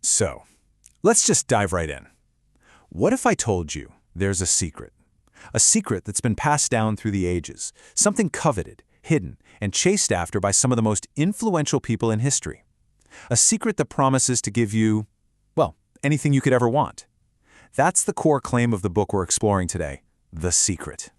So, let's just dive right in. What if I told you there's a secret? A secret that's been passed down through the ages, something coveted, hidden, and chased after by some of the most influential people in history. A secret that promises to give you, well, anything you could ever want. That's the core claim of the book we're exploring today, The Secret.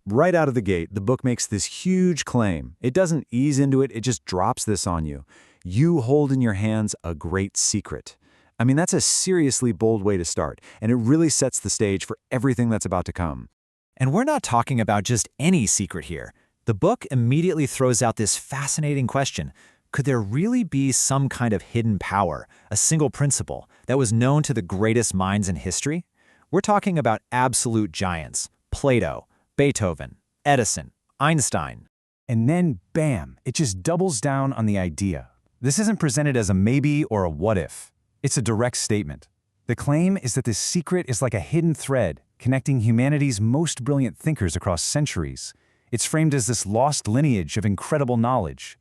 Right out of the gate, the book makes this huge claim. It doesn't ease into it, it just drops this on you. You hold in your hands a great secret. I mean, that's a seriously bold way to start, and it really sets the stage for everything that's about to come. And we're not talking about just any secret here. The book immediately throws out this fascinating question. Could there really be some kind of hidden power, a single principle, that was known to the greatest minds in history? We're talking about absolute giants, Plato, Beethoven, Edison, Einstein. And then, bam, it just doubles down on the idea. This isn't presented as a maybe or a what if. It's a direct statement. The claim is that this secret is like a hidden thread connecting humanity's most brilliant thinkers across centuries. It's framed as this lost lineage of incredible knowledge.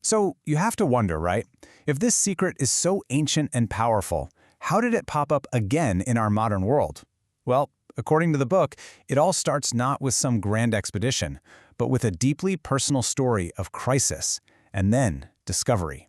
So, you have to wonder, right? If this secret is so ancient and powerful, how did it pop up again in our modern world? Well, according to the book, it all starts not with some grand expedition, but with a deeply personal story of crisis and then discovery.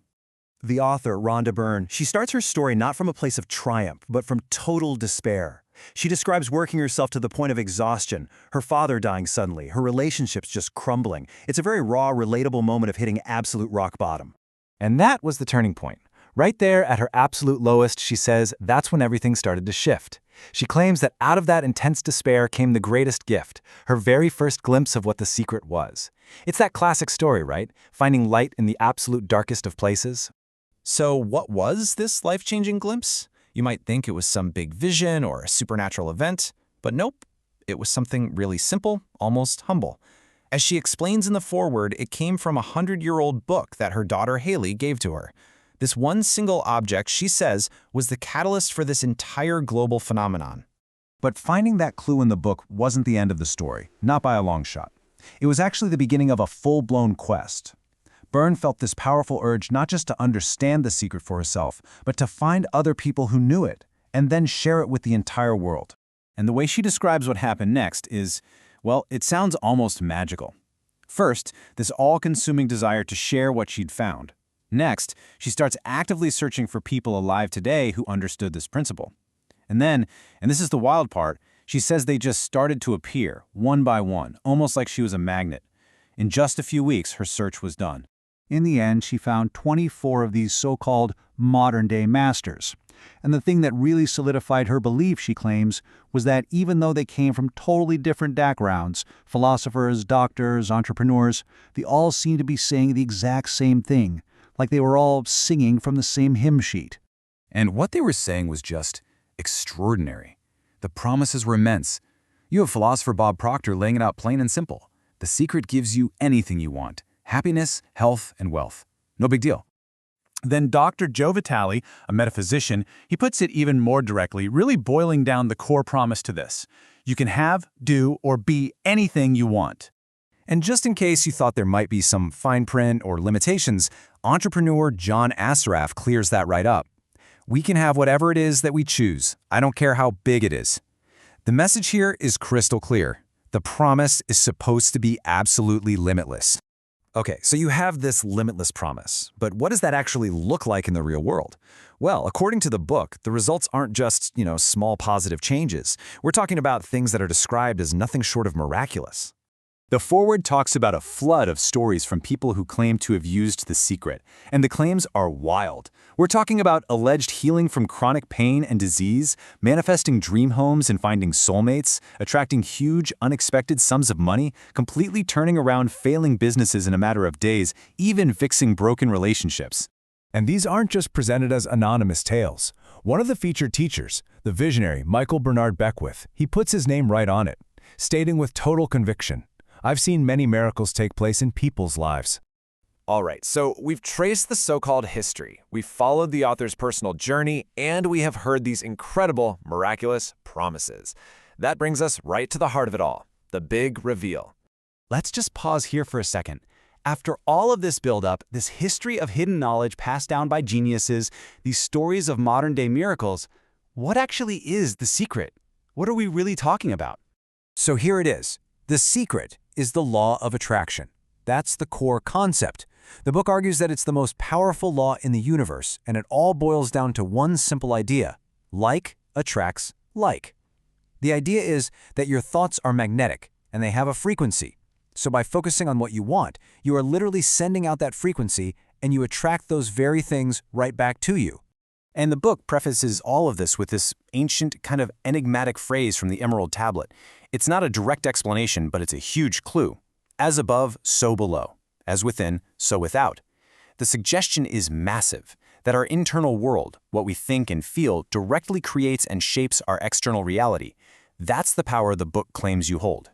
The author, Rhonda Byrne, she starts her story not from a place of triumph, but from total despair. She describes working herself to the point of exhaustion, her father dying suddenly, her relationships just crumbling. It's a very raw, relatable moment of hitting absolute rock bottom. And that was the turning point. Right there at her absolute lowest, she says that's when everything started to shift. She claims that out of that intense despair came the greatest gift, her very first glimpse of what the secret was. It's that classic story, right? Finding light in the absolute darkest of places. So what was this life-changing glimpse? You might think it was some big vision or a supernatural event, but nope, it was something really simple, almost humble. As she explains in the foreword, it came from a 100-year-old book that her daughter Haley gave to her. This one single object, she says, was the catalyst for this entire global phenomenon. But finding that clue in the book wasn't the end of the story, not by a long shot. It was actually the beginning of a full-blown quest. Byrne felt this powerful urge not just to understand the secret for herself, but to find other people who knew it, and then share it with the entire world. And the way she describes what happened next is, well, it sounds almost magical. First, this all-consuming desire to share what she'd found. Next, she starts actively searching for people alive today who understood this principle. And then, and this is the wild part, she says they just started to appear, one by one, almost like she was a magnet. In just a few weeks, her search was done. In the end, she found 24 of these so-called modern-day masters. And the thing that really solidified her belief, she claims, was that even though they came from totally different backgrounds, philosophers, doctors, entrepreneurs, they all seemed to be saying the exact same thing, like they were all singing from the same hymn sheet. And what they were saying was just extraordinary. The promises were immense. You have philosopher Bob Proctor laying it out plain and simple. The secret gives you anything you want. Happiness, health, and wealth. No big deal. Then Dr. Joe Vitale, a metaphysician, he puts it even more directly, really boiling down the core promise to this. You can have, do, or be anything you want. And just in case you thought there might be some fine print or limitations, entrepreneur John Assaraf clears that right up. We can have whatever it is that we choose. I don't care how big it is. The message here is crystal clear. The promise is supposed to be absolutely limitless. Okay, so you have this limitless promise, but what does that actually look like in the real world? Well, according to the book, the results aren't just, small positive changes. We're talking about things that are described as nothing short of miraculous. The foreword talks about a flood of stories from people who claim to have used the secret, and the claims are wild. We're talking about alleged healing from chronic pain and disease, manifesting dream homes and finding soulmates, attracting huge, unexpected sums of money, completely turning around failing businesses in a matter of days, even fixing broken relationships. And these aren't just presented as anonymous tales. One of the featured teachers, the visionary Michael Bernard Beckwith, he puts his name right on it, stating with total conviction, "I've seen many miracles take place in people's lives." All right, so we've traced the so-called history, we've followed the author's personal journey, and we have heard these incredible, miraculous promises. That brings us right to the heart of it all, the big reveal. Let's just pause here for a second. After all of this buildup, this history of hidden knowledge passed down by geniuses, these stories of modern-day miracles, what actually is the secret? What are we really talking about? So here it is. The secret is the law of attraction. That's the core concept. The book argues that it's the most powerful law in the universe, and it all boils down to one simple idea. Like attracts like. The idea is that your thoughts are magnetic, and they have a frequency. So by focusing on what you want, you are literally sending out that frequency, and you attract those very things right back to you. And the book prefaces all of this with this ancient, kind of enigmatic phrase from the Emerald Tablet. It's not a direct explanation, but it's a huge clue. As above, so below. As within, so without. The suggestion is massive, that our internal world, what we think and feel, directly creates and shapes our external reality. That's the power the book claims you hold.